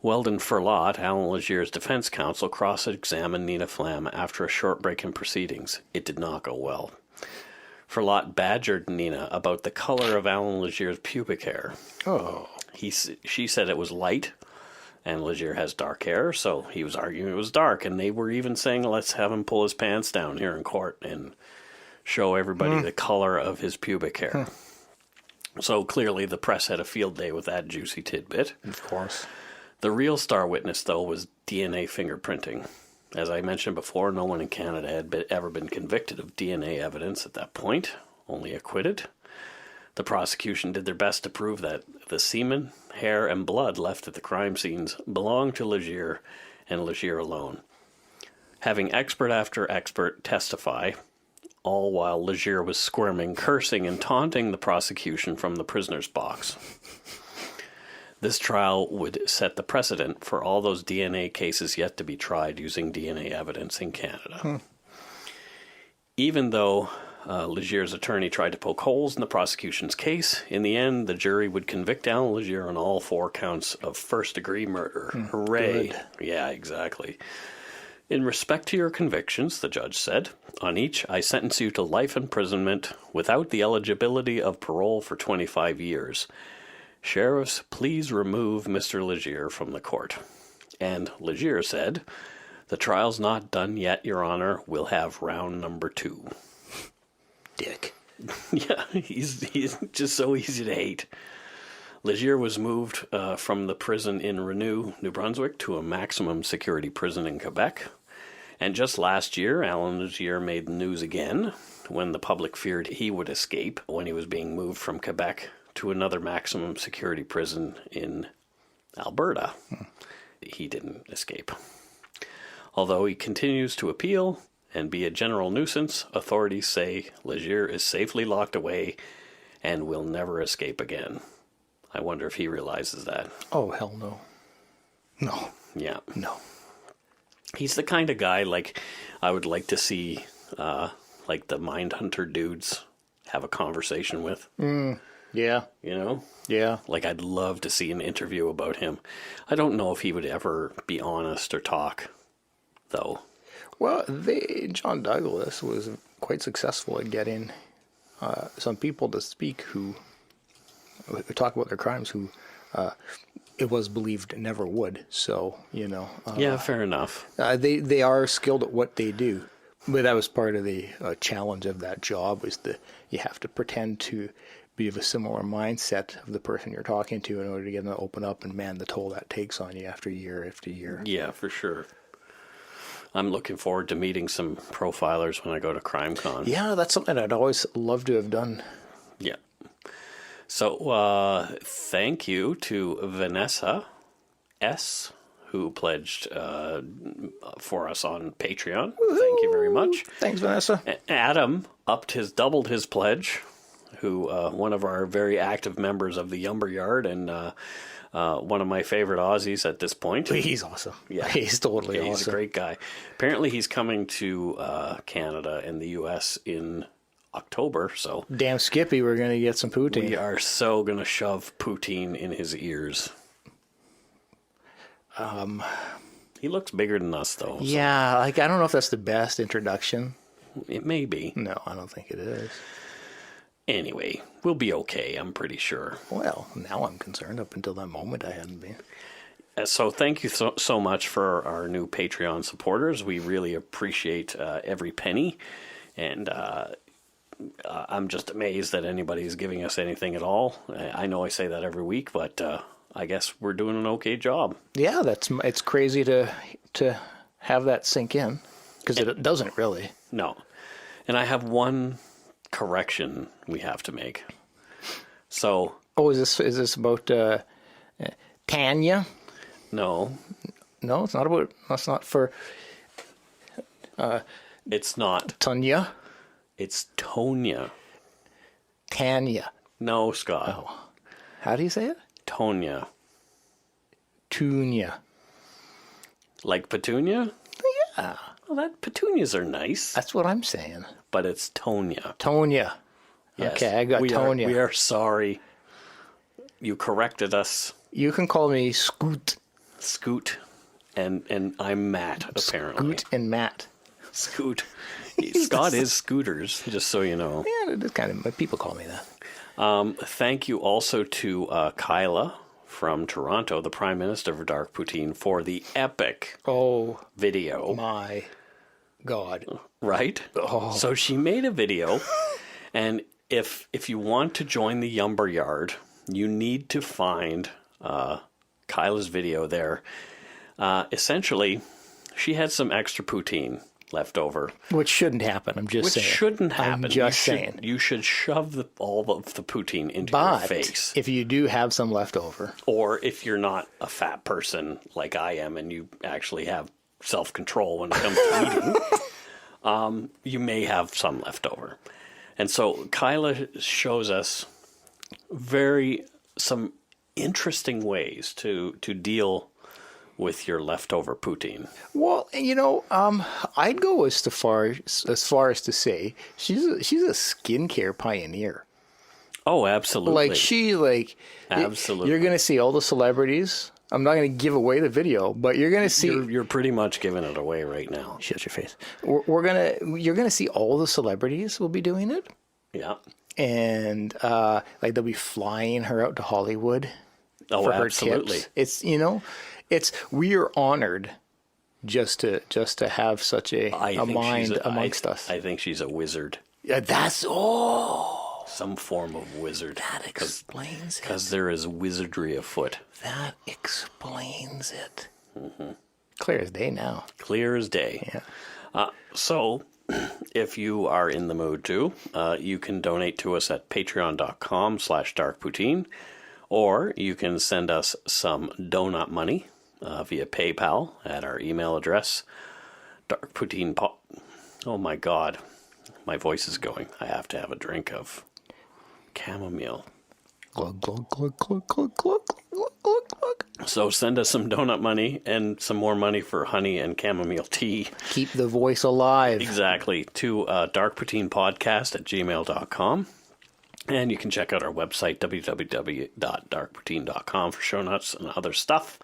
Weldon Ferlot, Allan Legere's defense counsel, cross-examined Nina Flam after a short break in proceedings. It did not go well. Ferlot badgered Nina about the color of Allan Legere's pubic hair.
Oh.
She said it was light, and Legere has dark hair, so he was arguing it was dark, and they were even saying, let's have him pull his pants down here in court and show everybody the color of his pubic hair. So clearly the press had a field day with that juicy tidbit.
Of course.
The real star witness, though, was DNA fingerprinting. As I mentioned before, no one in Canada had ever been convicted of DNA evidence at that point, only acquitted. The prosecution did their best to prove that the semen, hair, and blood left at the crime scenes belonged to Legere and Legere alone. Having expert after expert testify, all while Legere was squirming, cursing, and taunting the prosecution from the prisoner's box. This trial would set the precedent for all those DNA cases yet to be tried using DNA evidence in Canada. Even though Legere's attorney tried to poke holes in the prosecution's case, in the end, the jury would convict Allan Legere on all 4 counts of first-degree murder. Hooray.
Good.
Yeah, exactly. In respect to your convictions, the judge said, on each I sentence you to life imprisonment without the eligibility of parole for 25 years. Sheriffs, please remove Mr. Legere from the court. And Legere said, the trial's not done yet, Your Honor. We'll have round number 2.
Dick.
Yeah, he's just so easy to hate. Legere was moved from the prison in Renew, New Brunswick, to a maximum security prison in Quebec. And just last year, Allan Legere made the news again when the public feared he would escape when he was being moved from Quebec to another maximum security prison in Alberta. He didn't escape. Although he continues to appeal and be a general nuisance, authorities say Legere is safely locked away and will never escape again. I wonder if he realizes that.
Oh, hell no. No.
Yeah.
No.
He's the kind of guy, like, I would like to see, like, the Mindhunter dudes have a conversation with.
Yeah.
You know?
Yeah.
Like, I'd love to see an interview about him. I don't know if he would ever be honest or talk, though.
Well, John Douglas was quite successful at getting some people to speak who talk about their crimes who it was believed never would. So, you know.
Yeah, fair enough.
They are skilled at what they do. But that was part of the challenge of that job, was that you have to pretend to be of a similar mindset of the person you're talking to in order to get them to open up, and man, the toll that takes on you after year.
Yeah, for sure. I'm looking forward to meeting some profilers when I go to CrimeCon.
Yeah, that's something I'd always love to have done.
Yeah. So, thank you to Vanessa S., who pledged for us on Patreon. Woo-hoo! Thank you very much.
Thanks, Vanessa.
Adam doubled his pledge, who one of our very active members of the Yumber Yard and one of my favorite Aussies at this point.
He's awesome.
Yeah,
he's totally awesome.
He's a great guy. Apparently, he's coming to Canada and the U.S. in October. So
damn Skippy, we're going to get some poutine.
We are so going to shove poutine in his ears. He looks bigger than us, though. So.
Yeah, like I don't know if that's the best introduction.
It may be.
No, I don't think it is.
Anyway, we'll be okay, I'm pretty sure.
Well, now I'm concerned. Up until that moment, I hadn't been.
So thank you so much for our new Patreon supporters. We really appreciate every penny. And I'm just amazed that anybody's giving us anything at all. I know I say that every week, but I guess we're doing an okay job.
Yeah, it's crazy to have that sink in, because it doesn't really.
No. And I have one correction we have to make. So.
Oh, is this about Tanya?
No.
No, it's not about. That's not for.
It's not.
Tanya.
It's Tonya.
Tanya.
No, Scott.
Oh. How do you say it?
Tonya.
Tunya.
Like petunia?
Yeah.
Well, petunias are nice.
That's what I'm saying.
But it's Tonya.
Tonya.
Yes.
Okay, I got Tonya.
We are sorry. You corrected us.
You can call me Scoot.
Scoot. And I'm Matt, apparently.
Scoot and Matt.
Scoot. Scott is Scooters, just so you know.
Yeah, it is kind of, people call me that.
Thank you also to Kyla from Toronto, the Prime Minister of Dark Poutine, for the epic video.
My God.
Right?
Oh.
So she made a video, and if you want to join the Yumber Yard, you need to find Kyla's video there. Essentially, she had some extra poutine left over.
Which shouldn't happen, I'm just saying.
Which shouldn't happen.
I'm just saying.
You should shove all of the poutine into your face.
If you do have some left over.
Or if you're not a fat person like I am and you actually have self-control when it comes to eating, you may have some left over. And so Kyla shows us some interesting ways to deal with your leftover poutine.
Well, I'd go as far as to say she's a skincare pioneer.
Oh, absolutely.
Absolutely. You're going to see all the celebrities. I'm not going to give away the video, but you're going to see.
You're pretty much giving it away right now.
Shut your face. You're going to see all the celebrities will be doing it.
Yeah.
And they'll be flying her out to Hollywood.
Oh,
for her
absolutely.
Tips. We are honored just to have such a mind amongst us.
I think she's a wizard.
Yeah, that's
some form of wizard.
That explains it.
Because there is wizardry afoot.
That explains it. Mm-hmm. Clear as day now.
Clear as day.
Yeah.
So, if you are in the mood to, you can donate to us at patreon.com/darkpoutine, or you can send us some donut money via PayPal at our email address, darkpoutine. Oh my God, my voice is going. I have to have a drink of chamomile.
Glug, glug, glug, glug, glug, glug, glug, glug, glug.
So send us some donut money and some more money for honey and chamomile tea.
Keep the voice alive.
Exactly. To darkpoutinepodcast@gmail.com. And you can check out our website, www.darkpoutine.com, for show notes and other stuff.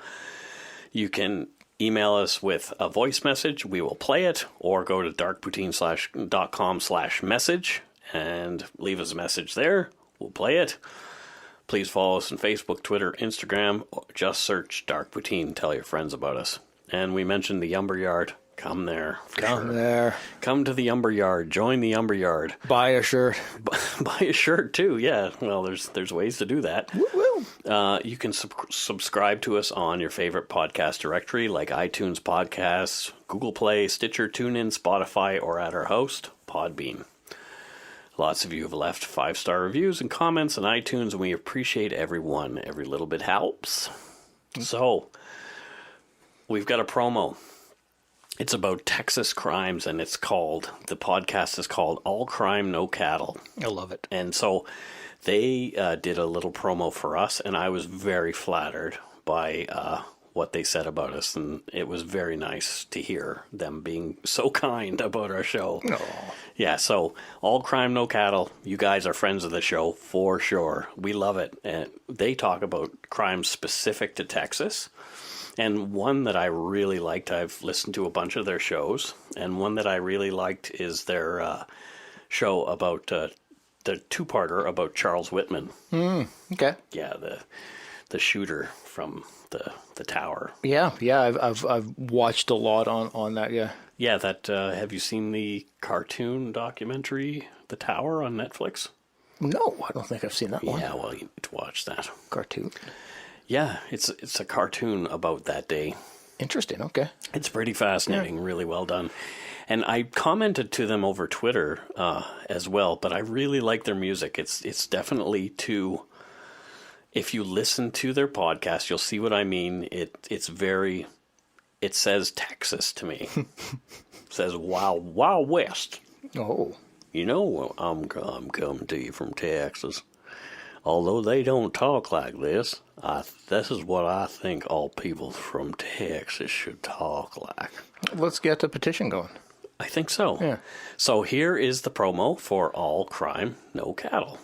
You can email us with a voice message. We will play it. Or go to darkpoutine.com/message and leave us a message there. We'll play it. Please follow us on Facebook, Twitter, Instagram. Or just search Dark Poutine. Tell your friends about us. And we mentioned the Umber Yard. Come there.
Come there.
Come to the Umber Yard. Join the Umber Yard.
Buy a shirt.
Buy a shirt too. Yeah. Well, there's ways to do that.
Woo-woo.
You can subscribe to us on your favorite podcast directory like iTunes Podcasts, Google Play, Stitcher, TuneIn, Spotify, or at our host, Podbean. Lots of you have left 5-star reviews and comments on iTunes, and we appreciate everyone. Every little bit helps. So, we've got a promo. It's about Texas crimes, and the podcast is called All Crime, No Cattle.
I love it.
And so they did a little promo for us, and I was very flattered by what they said about us, and it was very nice to hear them being so kind about our show.
Aww.
Yeah, so All Crime, No Cattle. You guys are friends of the show for sure. We love it. And they talk about crimes specific to Texas. And one that I really liked, I've listened to a bunch of their shows, and one that I really liked is their show about the two-parter about Charles Whitman.
Okay.
Yeah, the shooter from the tower.
Yeah. I've watched a lot on that. Yeah.
Yeah, that. Have you seen the cartoon documentary, The Tower, on Netflix?
No, I don't think I've seen that one.
Yeah, well, you need to watch that.
Cartoon.
Yeah, it's a cartoon about that day.
Interesting. Okay.
It's pretty fascinating. Yeah. Really well done. And I commented to them over Twitter as well, but I really like their music. It's definitely too. If you listen to their podcast, you'll see what I mean. It says Texas to me. It says Wild West.
Oh.
You know, I'm coming to you from Texas. Although they don't talk like this, this is what I think all people from Texas should talk like.
Let's get a petition going.
I think so.
Yeah.
So here is the promo for All Crime, No Cattle.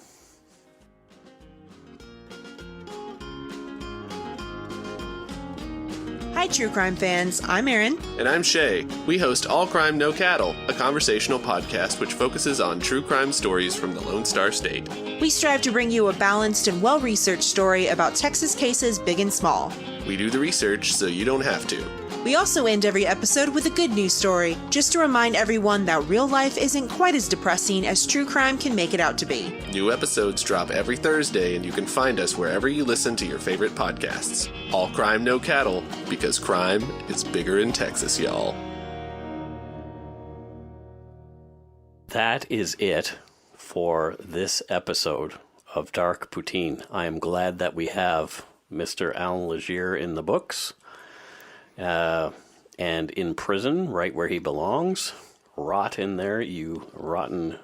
Hi, true crime fans. I'm Erin.
And I'm Shay. We host All Crime, No Cattle, a conversational podcast which focuses on true crime stories from the Lone Star State.
We strive to bring you a balanced and well-researched story about Texas cases big and small.
We do the research so you don't have to.
We also end every episode with a good news story, just to remind everyone that real life isn't quite as depressing as true crime can make it out to be.
New episodes drop every Thursday, and you can find us wherever you listen to your favorite podcasts. All Crime, No Cattle, because crime is bigger in Texas, y'all.
That is it for this episode of Dark Poutine. I am glad that we have Mr. Allan Legere in the books. And in prison, right where he belongs. Rot in there, you rotten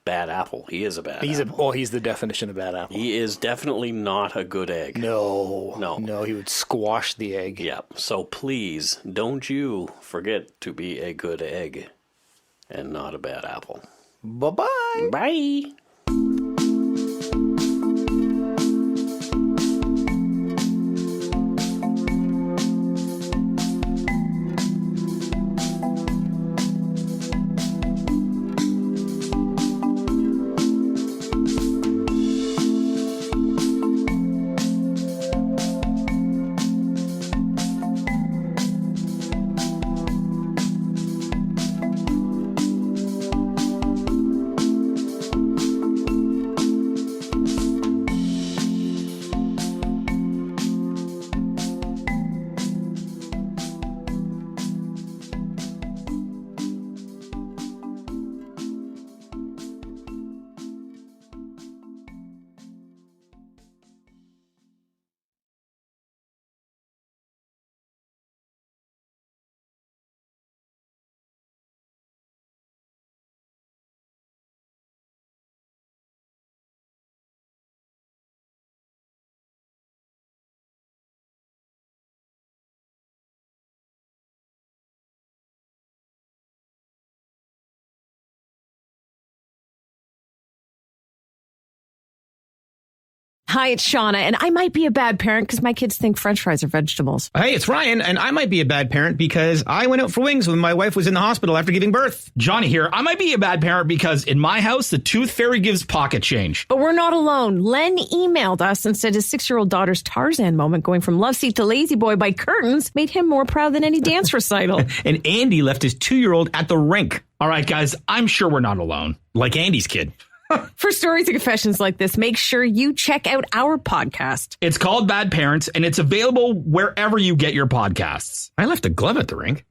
bad apple. He is a bad apple.
He's the definition of bad apple.
He is definitely not a good egg.
No, he would squash the egg.
Yeah, so please, don't you forget to be a good egg and not a bad apple.
Bye-bye.
Bye.
Hi, it's Shauna, and I might be a bad parent because my kids think French fries are vegetables.
Hey, it's Ryan, and I might be a bad parent because I went out for wings when my wife was in the hospital after giving birth.
Johnny here. I might be a bad parent because in my house, the tooth fairy gives pocket change.
But we're not alone. Len emailed us and said his 6-year-old daughter's Tarzan moment going from love seat to lazy boy by curtains made him more proud than any dance recital.
And Andy left his 2-year-old at the rink.
All right, guys, I'm sure we're not alone.
Like Andy's kid.
For stories and confessions like this, make sure you check out our podcast.
It's called Bad Parents, and it's available wherever you get your podcasts.
I left a glove at the rink.